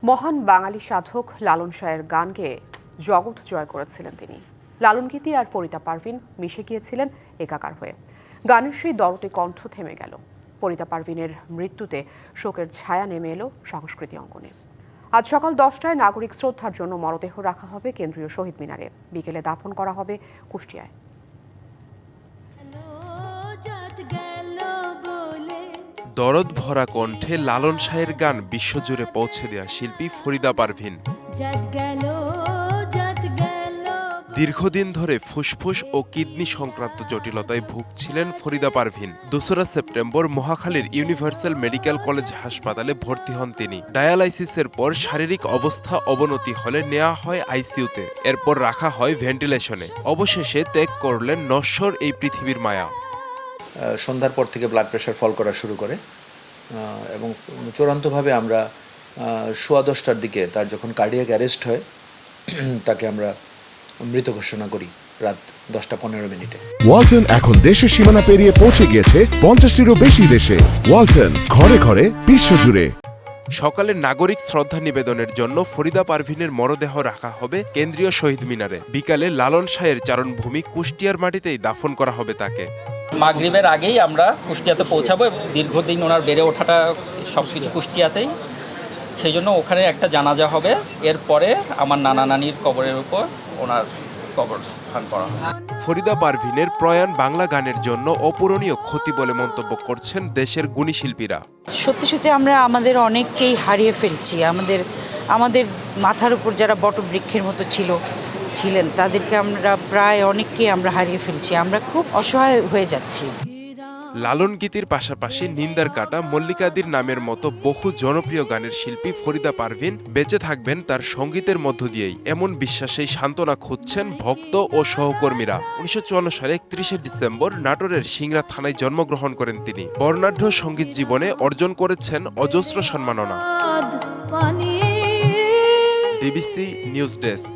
মহান বাঙালি সাধক লালন শাহের গান গেয়ে জগৎ জয় করেছিলেন তিনি। লালন গীতি আর ফরিদা পারভিন মিশে গিয়েছিলেন একাকার হয়ে। গানের সেই দরদে কণ্ঠ থেমে গেল। ফরিদা পারভিনের মৃত্যুতে শোকের ছায়া নেমে এলো সংস্কৃতি অঙ্গনে। আজ সকাল 10টায় নাগরিক শ্রদ্ধার জন্য মরদেহ রাখা হবে কেন্দ্রীয় শহীদ মিনারে। বিকেলে দাফন করা হবে কুষ্টিয়ায়। দরদ ভরা কণ্ঠে লালন শাহের গান বিশ্বজুড়ে পৌঁছে দেয়া শিল্পী ফরিদা পারভিন দীর্ঘদিন ধরে ফুসফুস ও কিডনি সংক্রান্ত জটিলতায় ভুগছিলেন ফরিদা পারভিন। 2রা সেপ্টেম্বর মহাখালীর ইউনিভার্সাল মেডিকেল কলেজ হাসপাতালে ভর্তি হন তিনি। ডায়ালাইসিসের পর শারীরিক অবস্থা অবনতি হলে নেওয়া হয় আইসিইউতে, এরপর রাখা হয় ভেন্টিলেশনে। অবশেষে ত্যাগ করলেন নশ্বর এই পৃথিবীর মায়া। সন্ধ্যার পর থেকে ব্লাড প্রেশার ফল করা শুরু করে এবং চূড়ান্তভাবে আমরা 10:15টার দিকে তার যখন কার্ডিয়াক অ্যারেস্ট হয় তাকে আমরা মৃত ঘোষণা করি রাত 10:15 ওয়ালটন এখন দেশের সীমানা পেরিয়ে পৌঁছে গিয়েছে 50টিরও বেশি দেশে। ওয়ালটন, ঘরে ঘরে বিশ্বজুড়ে। সকালে নাগরিক শ্রদ্ধা নিবেদনের জন্য ফরিদা পারভিনের মরদেহ রাখা হবে কেন্দ্রীয় শহীদ মিনারে। বিকালে লালন শাহের চারণভূমি কুষ্টিয়ার মাটিতেই দাফন করা হবে তাকে। মাগরিবের আগেই আমরা কুষ্টিয়াতে পৌঁছাবো। দীর্ঘদিন ওনার বেড়ে ওঠাটা সবকিছু কুষ্টিয়াতেই, সেই জন্য ওখানে একটা জানাজা হবে। এরপরে আমার নানা নানির কবরের উপর ওনার কবর স্থান করা হবে। ফরিদা পারভিনের প্রয়াণ বাংলা গানের জন্য অপূরণীয় ক্ষতি বলে মন্তব্য করছেন দেশের গুণী শিল্পীরা। সত্যি সত্যি আমরা আমাদের অনেককেই হারিয়ে ফেলছি। আমাদের মাথার উপর যারা বটবৃক্ষের মতো ছিলেন তাদেরকে আমরা প্রায় অনেককেই আমরা হারিয়ে ফেলছি। আমরা খুব অসহায় হয়ে যাচ্ছি। লালন গীতির পাশাপাশি নিন্দার কাটা, মল্লিকাদির নামের মতো বহু জনপ্রিয় গানের শিল্পী ফরিদা পারভিন বেঁচে থাকবেন তার সঙ্গীতের মধ্য দিয়েই, এমন বিশ্বাসেই সান্ত্বনা খুঁজছেন ভক্ত ও সহকর্মীরা। 1954 সালে 31শে ডিসেম্বর নাটোরের সিংড়া থানায় জন্মগ্রহণ করেন তিনি। বর্ণাঢ্য সঙ্গীত জীবনে অর্জন করেছেন অজস্র সম্মাননা। DBC news desk.